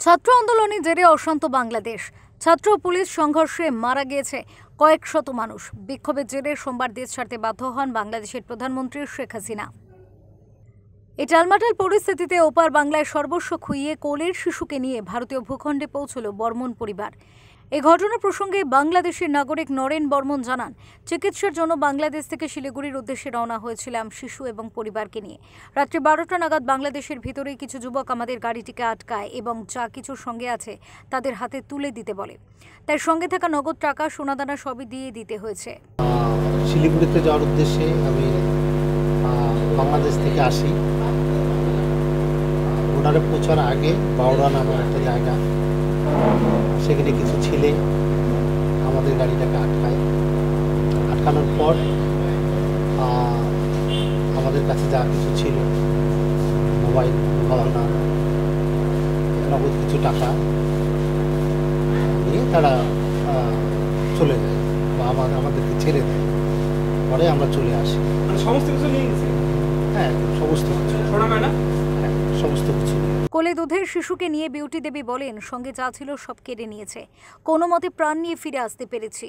ছাত্র আন্দোলনের জেরে অশান্ত বাংলাদেশ। ছাত্র পুলিশ সংঘর্ষে মারা গিয়েছে কয়েক শত মানুষ। বিক্ষোভের জেরে সোমবার দেশ ছাড়তে বাধ্য হন বাংলাদেশের প্রধানমন্ত্রী শেখ হাসিনা। এই টালমাটাল পরিস্থিতিতে ওপার বাংলায় সর্বস্ব খুইয়ে কোলের শিশুকে নিয়ে ভারতীয় ভূখণ্ডে পৌঁছল বর্মন পরিবার। এই ঘটনা প্রসঙ্গে বাংলাদেশের নাগরিক নরেন বর্মন জানান, চিকিৎসার জন্য বাংলাদেশ থেকে শিলিগুড়ির উদ্দেশ্যে রওনা হয়েছিলাম শিশু এবং পরিবারকে নিয়ে। রাত্রি 12টা নাগাদ বাংলাদেশের ভিতরেই কিছু যুবক আমাদের গাড়িটিকে আটকায় এবং যা কিছুর সঙ্গে আছে তাদের হাতে তুলে দিতে বলে। তাই সঙ্গে থাকা নগদ টাকা, সোনাদানা সবই দিয়ে দিতে হয়েছে। শিলিগুড়িতে যাওয়ার উদ্দেশ্যে আমি বাংলাদেশ থেকে আসি। বর্ডারে পৌঁছার আগে বাউড়া নামের একটা জায়গা, সেখানে কিছু ছেলে আমাদের গাড়িটাকে আটকানোর পর আমাদের কাছে যা কিছু ছিল, মোবাইল, গহনা, নগদ কিছু টাকা নিয়ে তারা চলে যায় বা আমাদেরকে ছেড়ে দেয়। পরে আমরা চলে আসি। সমস্ত কিছু নিয়ে গেছে? হ্যাঁ, সমস্ত কিছু। সমস্ত কিছু। কোলে দুধের শিশুকে নিয়ে বিউটি দেবী বলেন, সঙ্গে যা ছিল সব কেড়ে নিয়েছে। কোনো মতে প্রাণ নিয়ে ফিরে আসতে পেরেছি।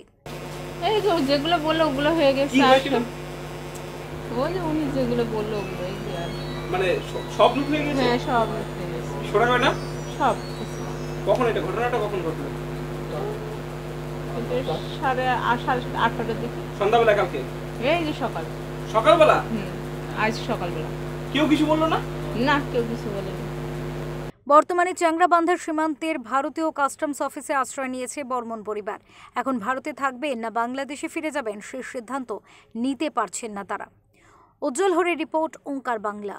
এই তো যেগুলো বললো ওগুলো হয়ে গেছে। ওই যে উনি যেগুলো বললো ওগুলো মানে সব লুট হয়ে গেছে? হ্যাঁ, সব লুট হয়ে গেছে। সোনা গয়না সব। কখন এটা ঘটনাটা কখন ঘটলো? 8:30টার দিকে। সন্ধ্যাবেলা কালকে? এই যে সকালবেলা? আজ সকালবেলা। কেউ কিছু বললো না? না, কেউ কিছু বলেনি। বর্তমানে চ্যাংড়াবান্ধার সীমান্তের ভারতীয় কাস্টমস অফিসে আশ্রয় নিয়েছে বর্মন পরিবার। এখন ভারতে থাকবেন না বাংলাদেশে ফিরে যাবেন, সেই সিদ্ধান্ত নিতে পারছেন না তারা। উজ্জ্বল হরের রিপোর্ট, ওঙ্কার বাংলা।